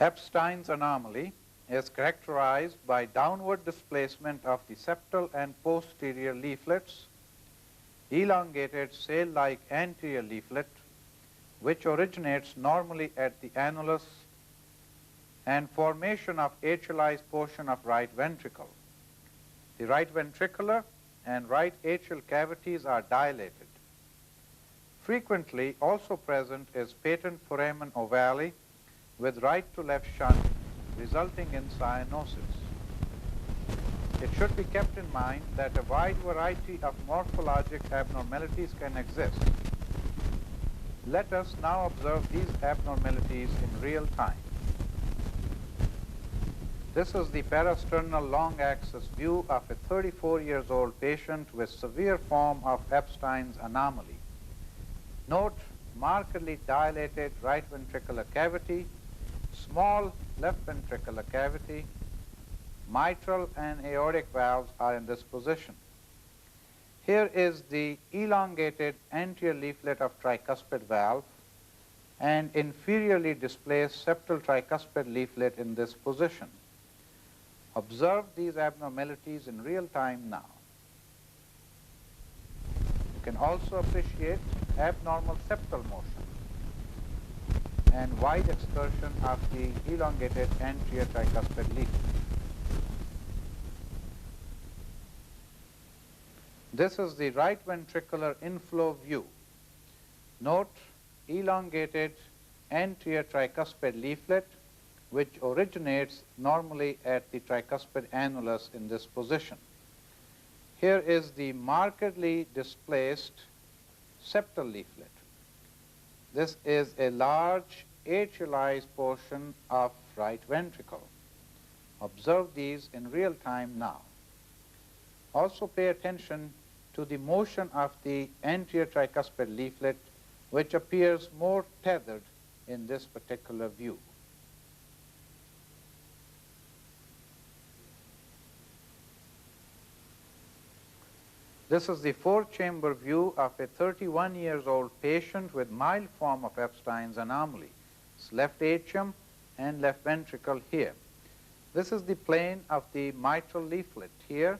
Epstein's anomaly is characterized by downward displacement of the septal and posterior leaflets, elongated sail-like anterior leaflet, which originates normally at the annulus, and formation of atrialized portion of right ventricle. The right ventricular and right atrial cavities are dilated. Frequently also present is patent foramen ovale with right to left shunt, resulting in cyanosis. It should be kept in mind that a wide variety of morphologic abnormalities can exist. Let us now observe these abnormalities in real time. This is the parasternal long axis view of a 34-year-old patient with severe form of Epstein's anomaly. Note markedly dilated right ventricular cavity, small left ventricular cavity. Mitral and aortic valves are in this position. Here is the elongated anterior leaflet of tricuspid valve and inferiorly displaced septal tricuspid leaflet in this position. Observe these abnormalities in real time now. You can also appreciate abnormal septal motion and wide excursion of the elongated anterior tricuspid leaflet. This is the right ventricular inflow view. Note elongated anterior tricuspid leaflet, which originates normally at the tricuspid annulus in this position. Here is the markedly displaced septal leaflet. This is a large atrialized portion of right ventricle. Observe these in real time now. Also pay attention to the motion of the anterior tricuspid leaflet, which appears more tethered in this particular view. This is the four-chamber view of a 31-year-old patient with mild form of Epstein's anomaly. It's left atrium and left ventricle here. This is the plane of the mitral leaflet here,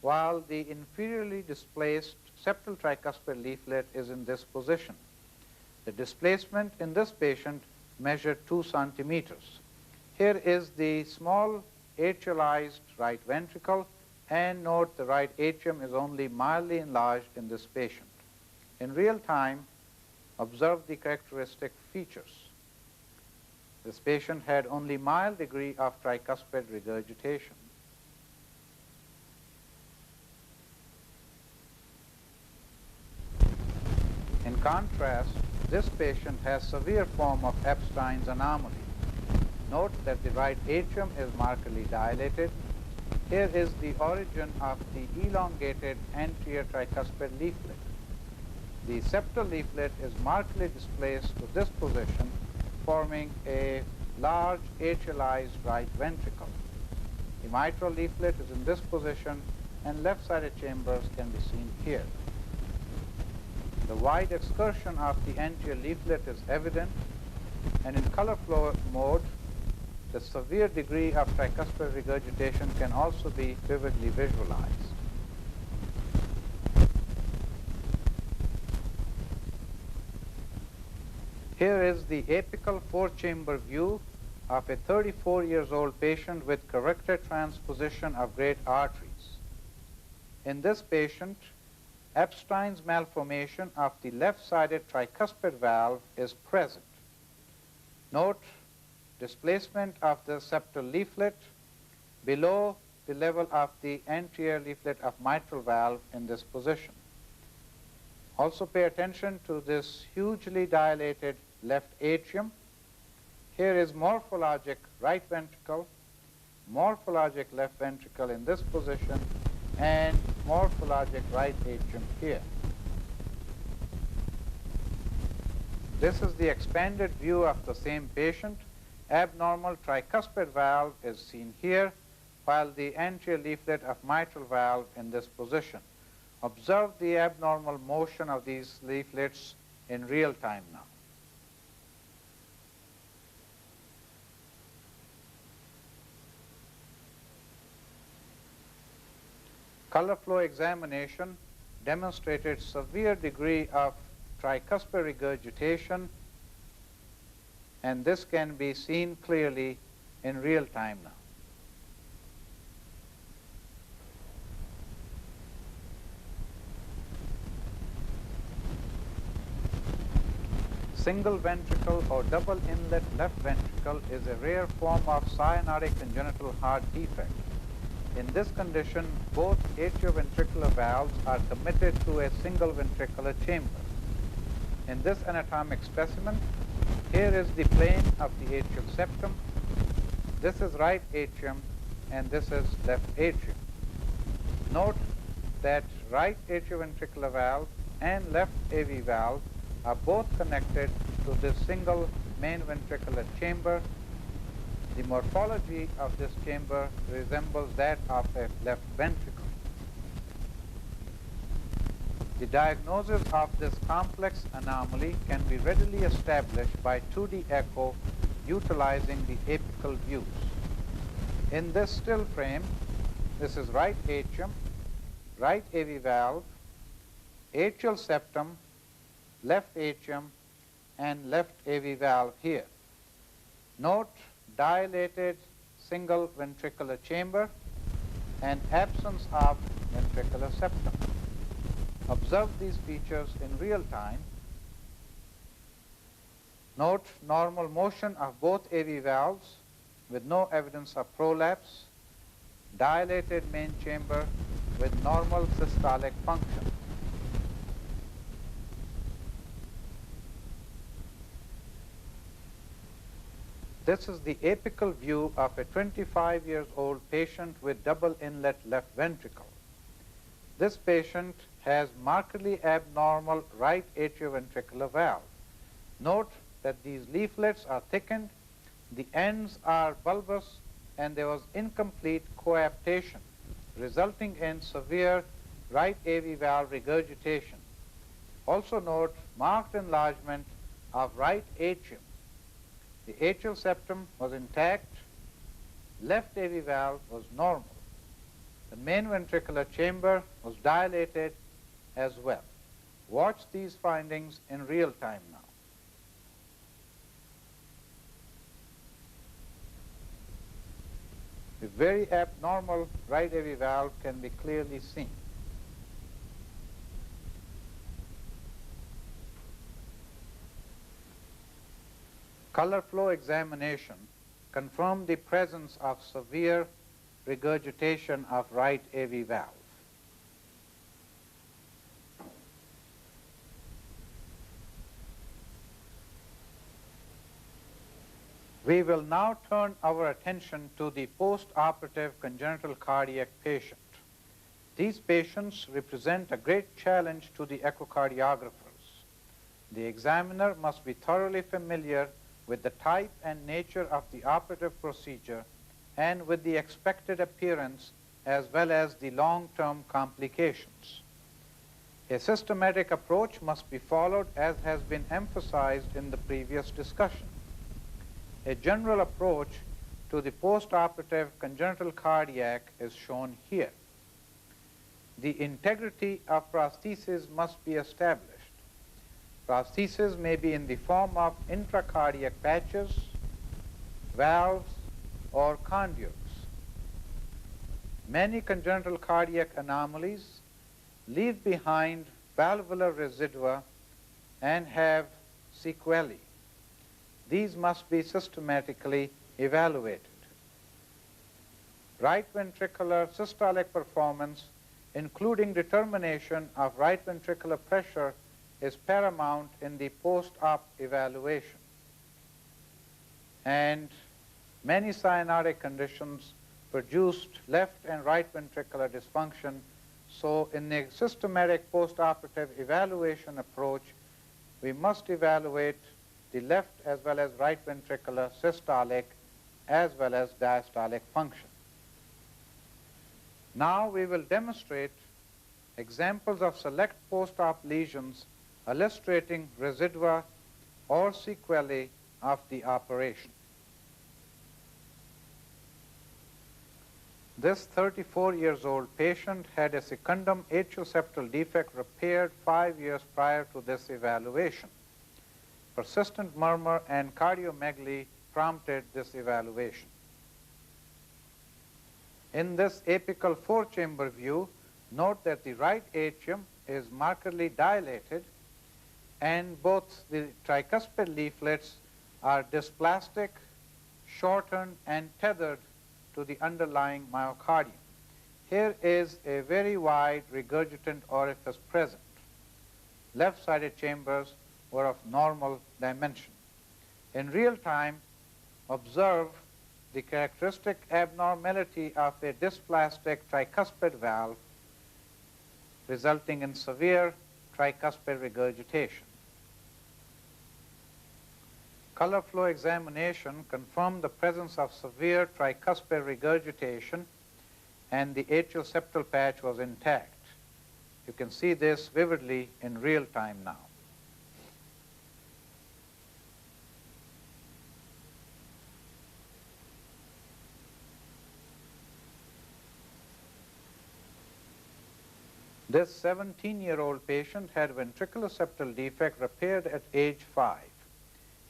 while the inferiorly displaced septal tricuspid leaflet is in this position. The displacement in this patient measured 2 centimeters. Here is the small atrialized right ventricle, and note the right atrium is only mildly enlarged in this patient. In real time, observe the characteristic features. This patient had only mild degree of tricuspid regurgitation. In contrast, this patient has severe form of Epstein's anomaly. Note that the right atrium is markedly dilated. Here is the origin of the elongated anterior tricuspid leaflet. The septal leaflet is markedly displaced to this position, forming a large atrialized right ventricle. The mitral leaflet is in this position, and left-sided chambers can be seen here. The wide excursion of the anterior leaflet is evident, and in color flow mode, the severe degree of tricuspid regurgitation can also be vividly visualized. Here is the apical four-chamber view of a 34-year-old patient with corrected transposition of great arteries. In this patient, Epstein's malformation of the left-sided tricuspid valve is present. Note displacement of the septal leaflet below the level of the anterior leaflet of mitral valve in this position. Also pay attention to this hugely dilated left atrium. Here is morphologic right ventricle, morphologic left ventricle in this position, and morphologic right atrium here. This is the expanded view of the same patient. Abnormal tricuspid valve is seen here, while the anterior leaflet of mitral valve in this position. Observe the abnormal motion of these leaflets in real time now. color flow examination demonstrated severe degree of tricuspid regurgitation, and this can be seen clearly in real time now. Single ventricle or double inlet left ventricle is a rare form of cyanotic congenital heart defect. In this condition, both atrioventricular valves are committed to a single ventricular chamber. In this anatomic specimen, here is the plane of the atrial septum. This is right atrium and this is left atrium. Note that right atrioventricular valve and left AV valve are both connected to this single main ventricular chamber. The morphology of this chamber resembles that of a left ventricle. The diagnosis of this complex anomaly can be readily established by 2D echo utilizing the apical views. In this still frame, this is right atrium, right AV valve, atrial septum, left atrium, and left AV valve here. Note dilated single ventricular chamber and absence of ventricular septum. Observe these features in real time. Note normal motion of both AV valves with no evidence of prolapse, dilated main chamber with normal systolic function. This is the apical view of a 25-year-old patient with double inlet left ventricle. This patient has markedly abnormal right atrioventricular valve. Note that these leaflets are thickened, the ends are bulbous, and there was incomplete coaptation, resulting in severe right AV valve regurgitation. Also note marked enlargement of right atrium. The atrial septum was intact, left AV valve was normal. The main ventricular chamber was dilated as well. Watch these findings in real time now. The very abnormal right AV valve can be clearly seen. Color flow examination confirmed the presence of severe regurgitation of right AV valve. We will now turn our attention to the post-operative congenital cardiac patient. These patients represent a great challenge to the echocardiographers. The examiner must be thoroughly familiar with the type and nature of the operative procedure and with the expected appearance as well as the long-term complications. A systematic approach must be followed as has been emphasized in the previous discussion. A general approach to the post-operative congenital cardiac is shown here. The integrity of prosthesis must be established. Prosthesis may be in the form of intracardiac patches, valves, or conduits. Many congenital cardiac anomalies leave behind valvular residua and have sequelae. These must be systematically evaluated. Right ventricular systolic performance, including determination of right ventricular pressure, is paramount in the post-op evaluation. And many cyanotic conditions produced left and right ventricular dysfunction. So in the systematic post-operative evaluation approach, we must evaluate the left as well as right ventricular systolic as well as diastolic function. Now we will demonstrate examples of select post-op lesions illustrating residua or sequelae of the operation. This 34 years old patient had a secundum atrial septal defect repaired 5 years prior to this evaluation. Persistent murmur and cardiomegaly prompted this evaluation. In this apical four-chamber view, note that the right atrium is markedly dilated and both the tricuspid leaflets are dysplastic, shortened, and tethered to the underlying myocardium. Here is a very wide regurgitant orifice present. Left-sided chambers were of normal dimension. In real time, observe the characteristic abnormality of a dysplastic tricuspid valve resulting in severe tricuspid regurgitation. Color flow examination confirmed the presence of severe tricuspid regurgitation and the atrial septal patch was intact. You can see this vividly in real time now. This 17-year-old patient had ventricular septal defect repaired at age 5.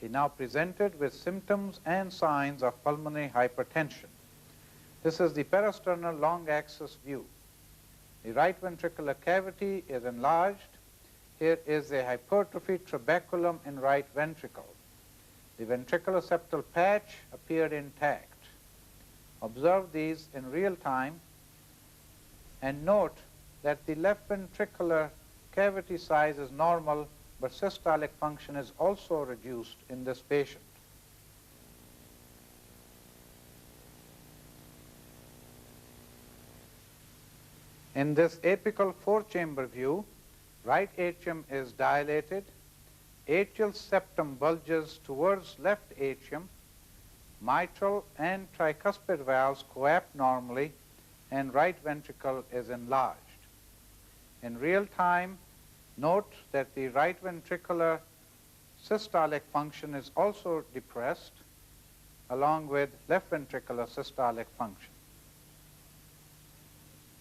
He now presented with symptoms and signs of pulmonary hypertension. This is the parasternal long axis view. The right ventricular cavity is enlarged. Here is a hypertrophied trabeculum in right ventricle. The ventricular septal patch appeared intact. Observe these in real time and note that the left ventricular cavity size is normal, but systolic function is also reduced in this patient. In this apical four-chamber view, right atrium is dilated, atrial septum bulges towards left atrium, mitral and tricuspid valves coapt normally, and right ventricle is enlarged. In real time, note that the right ventricular systolic function is also depressed, along with left ventricular systolic function.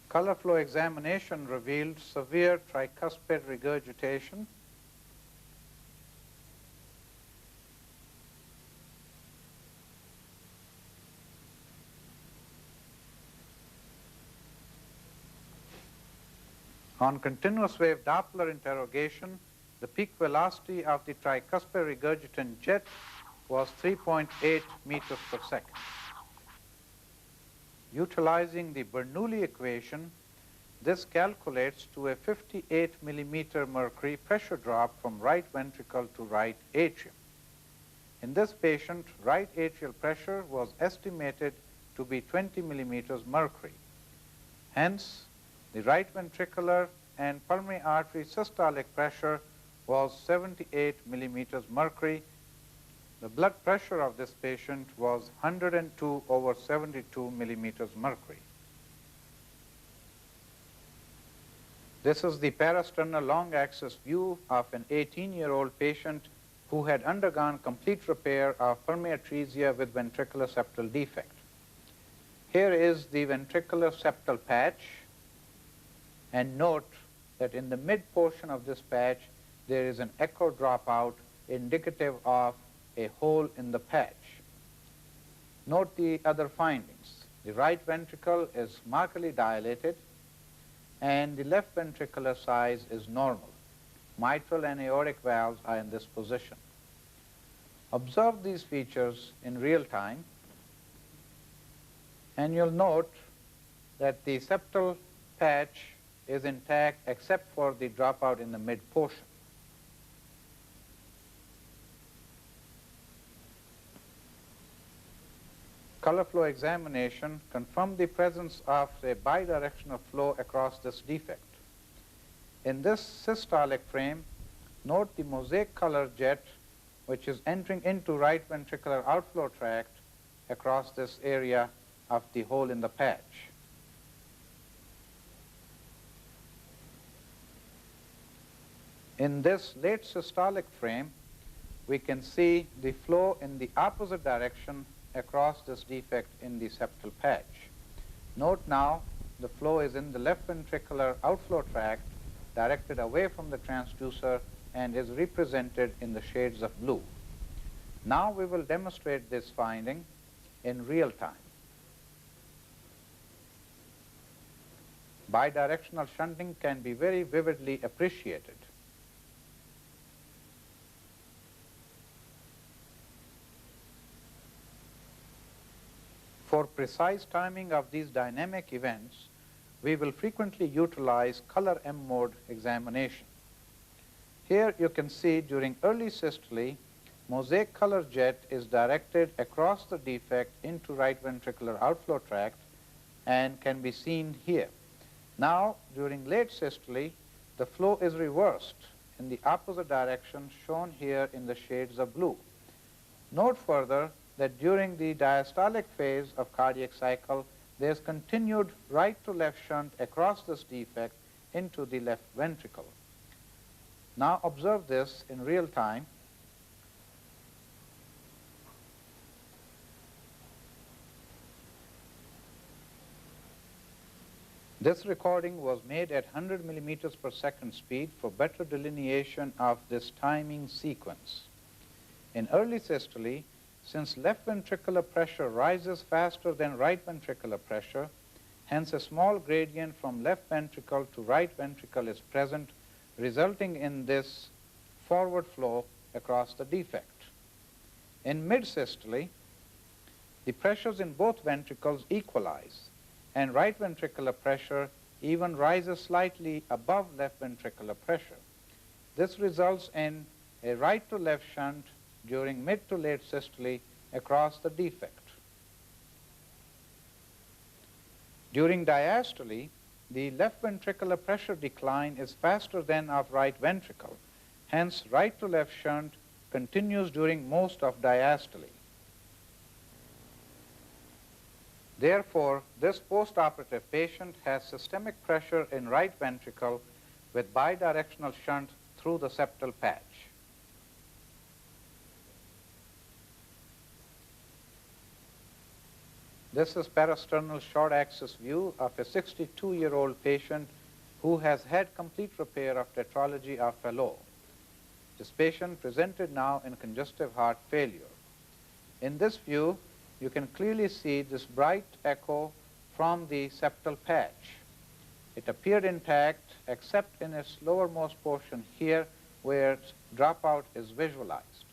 Color flow examination revealed severe tricuspid regurgitation. On continuous wave Doppler interrogation, the peak velocity of the tricuspid regurgitant jet was 3.8 meters per second. Utilizing the Bernoulli equation, this calculates to a 58 millimeter mercury pressure drop from right ventricle to right atrium. In this patient, right atrial pressure was estimated to be 20 millimeters mercury. Hence, the right ventricular and pulmonary artery systolic pressure was 78 millimeters mercury. The blood pressure of this patient was 102 over 72 millimeters mercury. This is the parasternal long axis view of an 18-year-old patient who had undergone complete repair of pulmonary atresia with ventricular septal defect. Here is the ventricular septal patch, and note that in the mid portion of this patch there is an echo dropout indicative of a hole in the patch. Note the other findings. The right ventricle is markedly dilated and the left ventricular size is normal. Mitral and aortic valves are in this position. Observe these features in real time and you'll note that the septal patch is intact except for the dropout in the mid portion. Color flow examination confirmed the presence of a bidirectional flow across this defect. In this systolic frame, note the mosaic color jet which is entering into right ventricular outflow tract across this area of the hole in the patch. In this late systolic frame, we can see the flow in the opposite direction across this defect in the septal patch. Note now the flow is in the left ventricular outflow tract, directed away from the transducer, and is represented in the shades of blue. Now we will demonstrate this finding in real time. Bidirectional shunting can be very vividly appreciated. For precise timing of these dynamic events, we will frequently utilize color M mode examination. Here you can see during early systole, mosaic color jet is directed across the defect into right ventricular outflow tract and can be seen here. Now, during late systole, the flow is reversed in the opposite direction shown here in the shades of blue. Note further that during the diastolic phase of cardiac cycle, there is continued right to left shunt across this defect into the left ventricle. Now observe this in real time. This recording was made at 100 millimeters per second speed for better delineation of this timing sequence. In early systole, since left ventricular pressure rises faster than right ventricular pressure, hence a small gradient from left ventricle to right ventricle is present, resulting in this forward flow across the defect. In mid-systole, the pressures in both ventricles equalize, and right ventricular pressure even rises slightly above left ventricular pressure. This results in a right to left shunt during mid to late systole across the defect. During diastole, the left ventricular pressure decline is faster than of right ventricle. Hence, right to left shunt continues during most of diastole. Therefore, this postoperative patient has systemic pressure in right ventricle with bidirectional shunt through the septal patch. This is parasternal short axis view of a 62-year-old patient who has had complete repair of tetralogy of Fallot. This patient presented now in congestive heart failure. In this view, you can clearly see this bright echo from the septal patch. It appeared intact except in its lowermost portion here where dropout is visualized.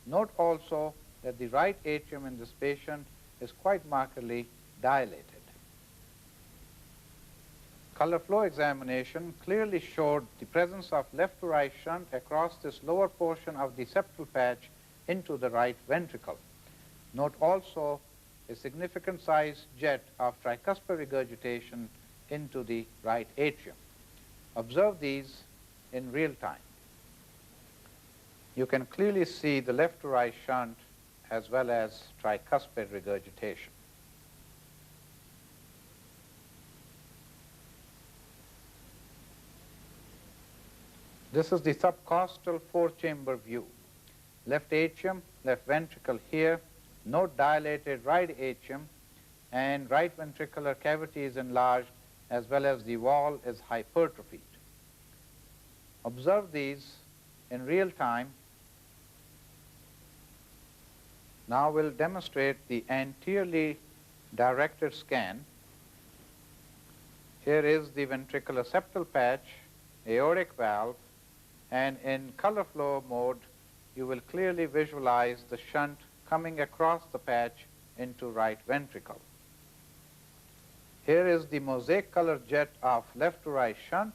Note also that the right atrium in this patient is quite markedly dilated. Color flow examination clearly showed the presence of left to right shunt across this lower portion of the septal patch into the right ventricle. Note also a significant size jet of tricuspid regurgitation into the right atrium. Observe these in real time. You can clearly see the left to right shunt as well as tricuspid regurgitation. This is the subcostal four-chamber view. Left atrium, left ventricle here. Note dilated right atrium, and right ventricular cavity is enlarged as well as the wall is hypertrophied. Observe these in real time. Now we'll demonstrate the anteriorly directed scan. Here is the ventricular septal patch, aortic valve, and in color flow mode, you will clearly visualize the shunt coming across the patch into right ventricle. Here is the mosaic color jet of left to right shunt,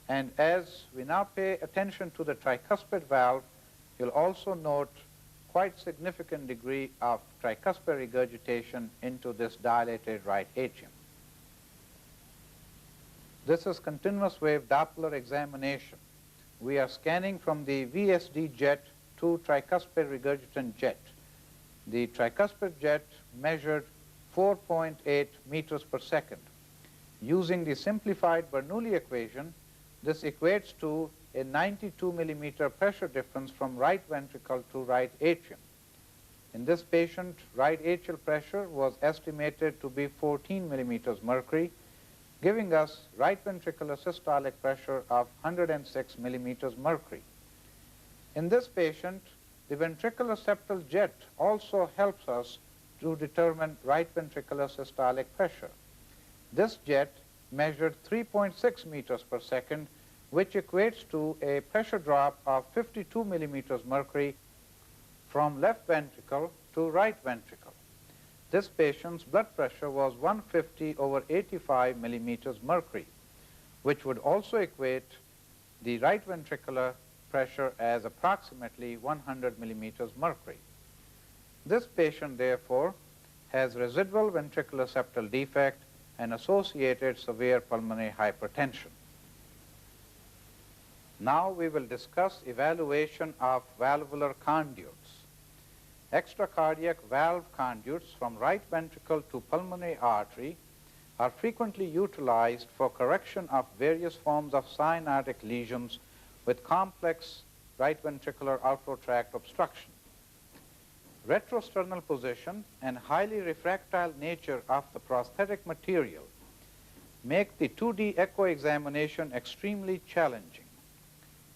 and as we now pay attention to the tricuspid valve, you'll also note quite significant degree of tricuspid regurgitation into this dilated right atrium. This is continuous wave Doppler examination. We are scanning from the VSD jet to tricuspid regurgitant jet. The tricuspid jet measured 4.8 meters per second. Using the simplified Bernoulli equation, this equates to a 92 millimeter pressure difference from right ventricle to right atrium. In this patient, right atrial pressure was estimated to be 14 millimeters mercury, giving us right ventricular systolic pressure of 106 millimeters mercury. In this patient, the ventricular septal jet also helps us to determine right ventricular systolic pressure. This jet measured 3.6 meters per second, which equates to a pressure drop of 52 millimeters mercury from left ventricle to right ventricle. This patient's blood pressure was 150 over 85 millimeters mercury, which would also equate the right ventricular pressure as approximately 100 millimeters mercury. This patient, therefore, has residual ventricular septal defect and associated severe pulmonary hypertension. Now we will discuss evaluation of valvular conduits. Extracardiac valve conduits from right ventricle to pulmonary artery are frequently utilized for correction of various forms of cyanotic lesions with complex right ventricular outflow tract obstruction. Retrosternal position and highly refractile nature of the prosthetic material make the 2D echo examination extremely challenging.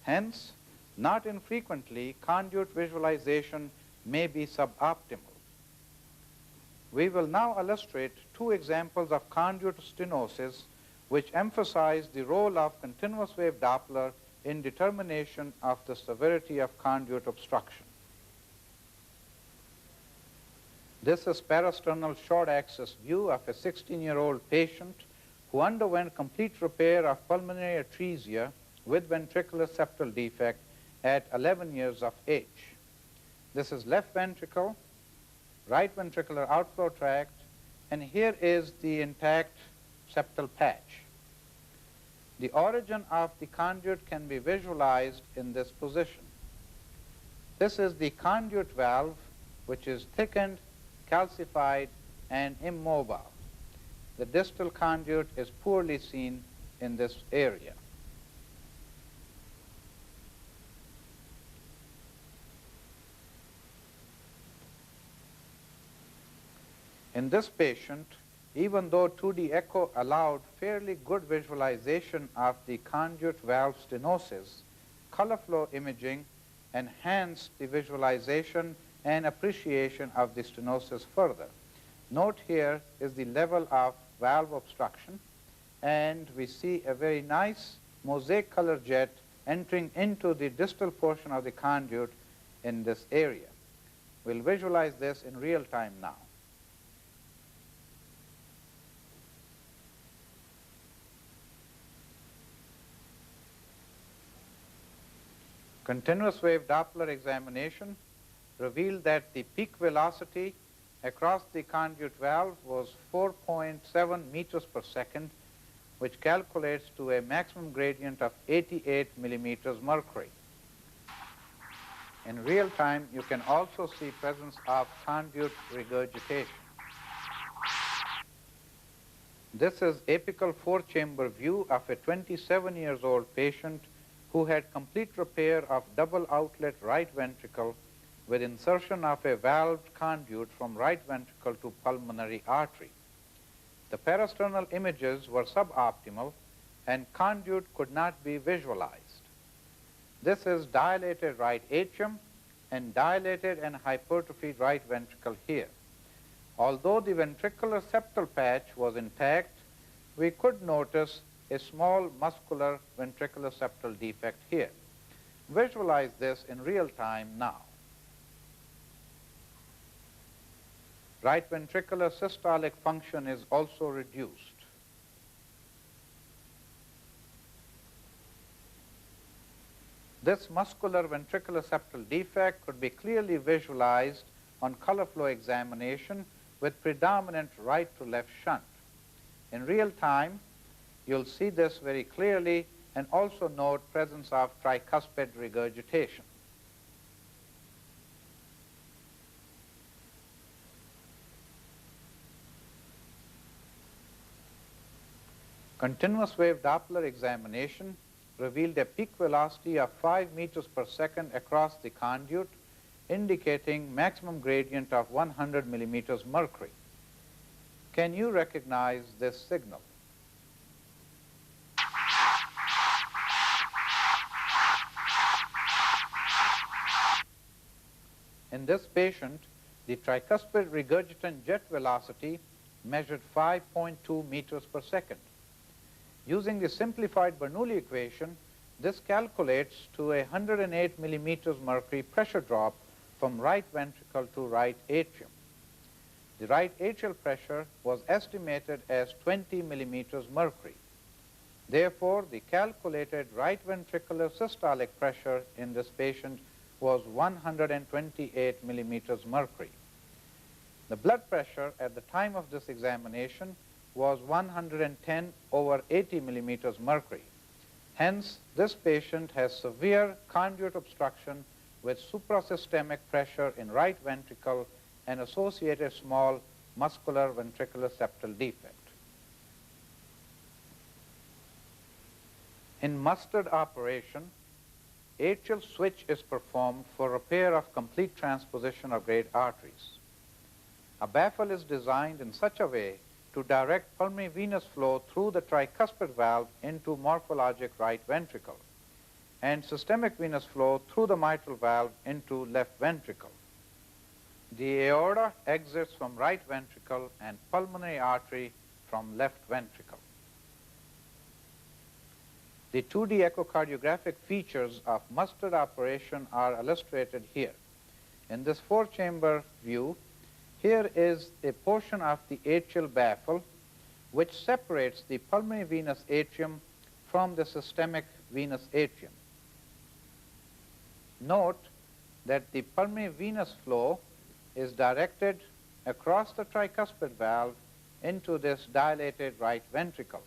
Hence, not infrequently, conduit visualization may be suboptimal. We will now illustrate two examples of conduit stenosis which emphasize the role of continuous wave Doppler in determination of the severity of conduit obstruction. This is parasternal short axis view of a 16-year-old patient who underwent complete repair of pulmonary atresia with ventricular septal defect at 11 years of age. This is left ventricle, right ventricular outflow tract, and here is the intact septal patch. The origin of the conduit can be visualized in this position. This is the conduit valve, which is thickened, calcified, and immobile. The distal conduit is poorly seen in this area. In this patient, even though 2D echo allowed fairly good visualization of the conduit valve stenosis, color flow imaging enhanced the visualization and appreciation of the stenosis further. Note here is the level of valve obstruction, and we see a very nice mosaic color jet entering into the distal portion of the conduit in this area. We'll visualize this in real time now. Continuous wave Doppler examination revealed that the peak velocity across the conduit valve was 4.7 meters per second, which calculates to a maximum gradient of 88 millimeters mercury. In real time, you can also see presence of conduit regurgitation. This is apical four-chamber view of a 27-year-old patient who had complete repair of double outlet right ventricle with insertion of a valved conduit from right ventricle to pulmonary artery. The parasternal images were suboptimal and conduit could not be visualized. This is dilated right atrium and dilated and hypertrophied right ventricle here. Although the ventricular septal patch was intact, we could notice a small muscular ventricular septal defect here. Visualize this in real time now. Right ventricular systolic function is also reduced. This muscular ventricular septal defect could be clearly visualized on color flow examination with predominant right to left shunt. In real time, you'll see this very clearly and also note presence of tricuspid regurgitation. Continuous wave Doppler examination revealed a peak velocity of 5 meters per second across the conduit, indicating maximum gradient of 100 millimeters mercury. Can you recognize this signal? In this patient, the tricuspid regurgitant jet velocity measured 5.2 meters per second. Using the simplified Bernoulli equation, this calculates to a 108 millimeters mercury pressure drop from right ventricle to right atrium. The right atrial pressure was estimated as 20 millimeters mercury. Therefore, the calculated right ventricular systolic pressure in this patient was 128 millimeters mercury. The blood pressure at the time of this examination was 110 over 80 millimeters mercury. Hence, this patient has severe conduit obstruction with suprasystemic pressure in right ventricle and associated small muscular ventricular septal defect. In mustard operation, atrial switch is performed for repair of complete transposition of great arteries. A baffle is designed in such a way to direct pulmonary venous flow through the tricuspid valve into morphologic right ventricle and systemic venous flow through the mitral valve into left ventricle. The aorta exits from right ventricle and pulmonary artery from left ventricle. The 2D echocardiographic features of mustard operation are illustrated here. In this four-chamber view, here is a portion of the atrial baffle which separates the pulmonary venous atrium from the systemic venous atrium. Note that the pulmonary venous flow is directed across the tricuspid valve into this dilated right ventricle,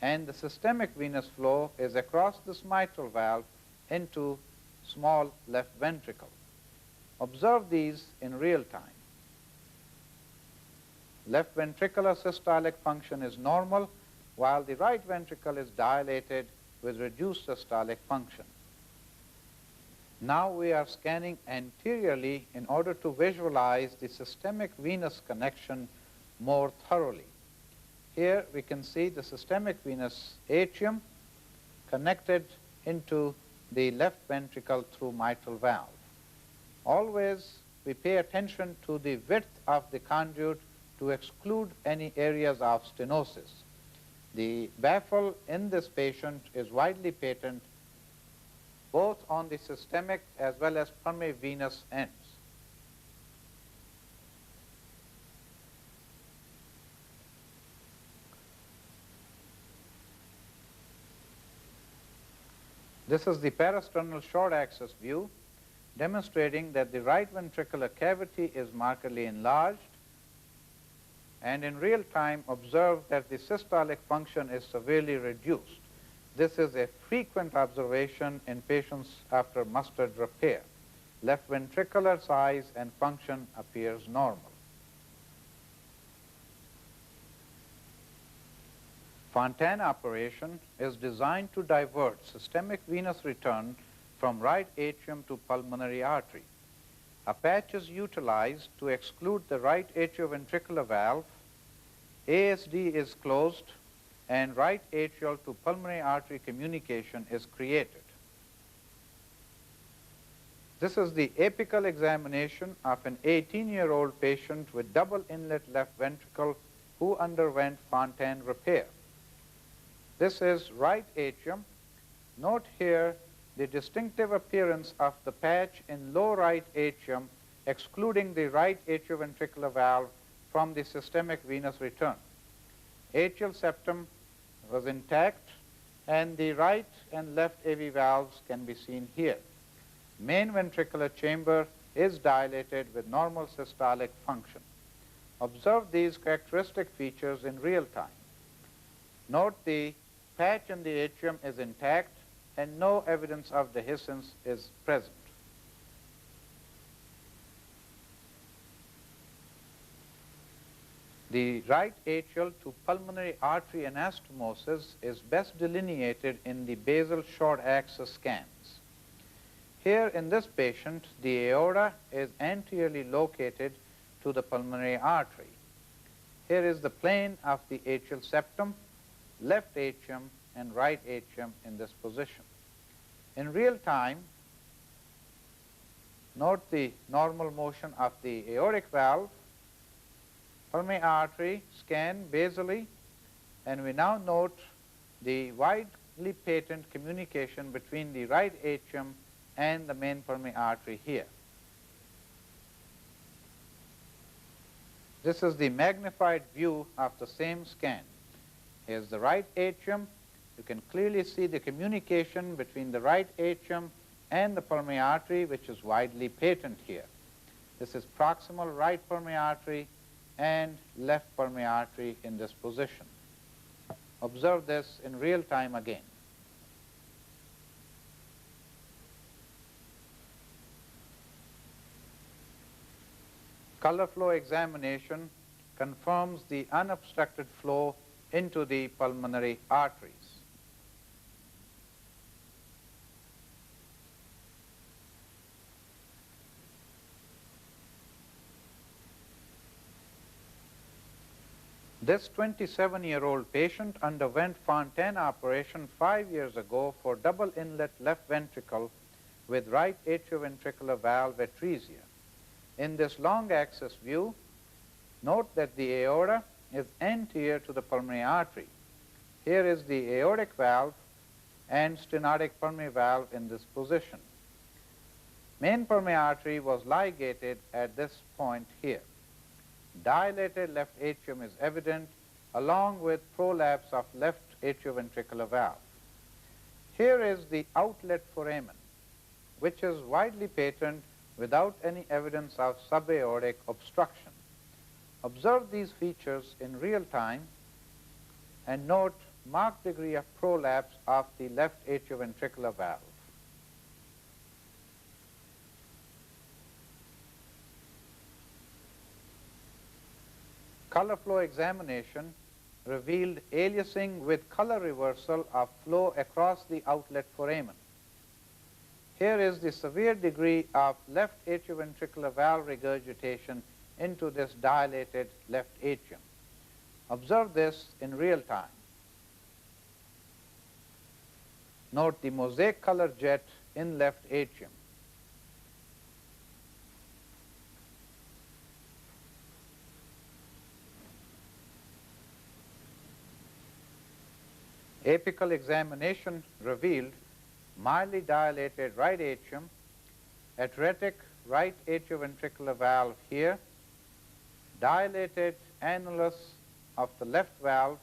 and the systemic venous flow is across this mitral valve into small left ventricle. Observe these in real time. Left ventricular systolic function is normal, while the right ventricle is dilated with reduced systolic function. Now we are scanning anteriorly in order to visualize the systemic venous connection more thoroughly. Here we can see the systemic venous atrium connected into the left ventricle through mitral valve. Always we pay attention to the width of the conduit to exclude any areas of stenosis. The baffle in this patient is widely patent both on the systemic as well as pulmonary venous ends. This is the parasternal short axis view demonstrating that the right ventricular cavity is markedly enlarged, and in real time observe that the systolic function is severely reduced. This is a frequent observation in patients after mustard repair. Left ventricular size and function appears normal. Fontan operation is designed to divert systemic venous return from right atrium to pulmonary artery. A patch is utilized to exclude the right atrioventricular valve. ASD is closed and right atrial to pulmonary artery communication is created. This is the apical examination of an 18-year-old patient with double inlet left ventricle who underwent Fontan repair. This is right atrium. Note here the distinctive appearance of the patch in low right atrium excluding the right atrioventricular valve from the systemic venous return. Atrial septum was intact and the right and left AV valves can be seen here. Main ventricular chamber is dilated with normal systolic function. Observe these characteristic features in real time. Note the patch in the atrium is intact and no evidence of dehiscence is present. The right atrial to pulmonary artery anastomosis is best delineated in the basal short axis scans. Here in this patient, the aorta is anteriorly located to the pulmonary artery. Here is the plane of the atrial septum, left atrium and right atrium in this position. In real time, note the normal motion of the aortic valve, pulmonary artery scan basally, and we now note the widely patent communication between the right atrium and the main pulmonary artery here. This is the magnified view of the same scan. Here's the right atrium. You can clearly see the communication between the right atrium and the pulmonary artery, which is widely patent here. This is proximal right pulmonary artery and left pulmonary artery in this position. Observe this in real time again. Color flow examination confirms the unobstructed flow into the pulmonary arteries. This 27-year-old patient underwent Fontaine operation 5 years ago for double inlet left ventricle with right atrioventricular valve atresia. In this long axis view, note that the aorta is anterior to the pulmonary artery. Here is the aortic valve and stenotic pulmonary valve in this position. Main pulmonary artery was ligated at this point here. Dilated left atrium is evident along with prolapse of left atrioventricular valve. Here is the outlet foramen, which is widely patent without any evidence of subaortic obstruction. Observe these features in real time and note marked degree of prolapse of the left atrioventricular valve. Color flow examination revealed aliasing with color reversal of flow across the outlet foramen. Here is the severe degree of left atrioventricular valve regurgitation into this dilated left atrium. Observe this in real time. Note the mosaic color jet in left atrium. Apical examination revealed mildly dilated right atrium, atretic right atrioventricular valve here, dilated annulus of the left valve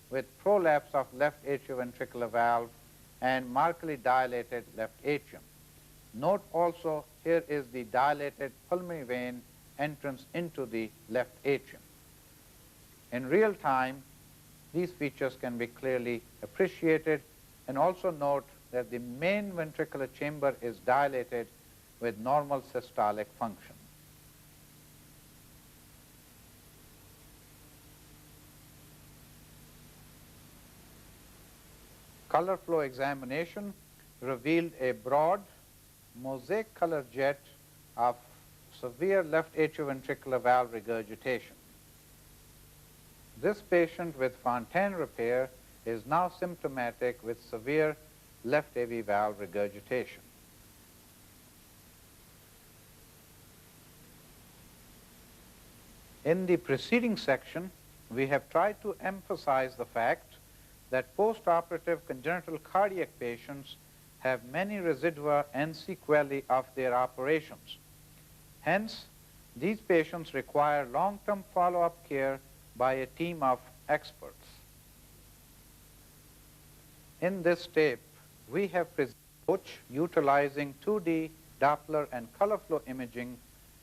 with prolapse of left atrioventricular valve and markedly dilated left atrium. Note also here is the dilated pulmonary vein entrance into the left atrium. In real time, these features can be clearly appreciated, and also note that the main ventricular chamber is dilated with normal systolic function. Color flow examination revealed a broad mosaic color jet of severe left atrioventricular valve regurgitation. This patient with Fontaine repair is now symptomatic with severe left AV valve regurgitation. In the preceding section, we have tried to emphasize the fact that postoperative congenital cardiac patients have many residua and sequelae of their operations. Hence, these patients require long-term follow-up care by a team of experts. In this tape, we have presented approach utilizing 2D Doppler and color flow imaging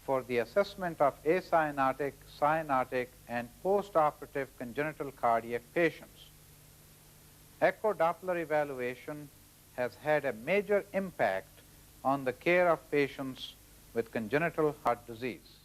for the assessment of acyanotic, cyanotic, and postoperative congenital cardiac patients. Echo Doppler evaluation has had a major impact on the care of patients with congenital heart disease.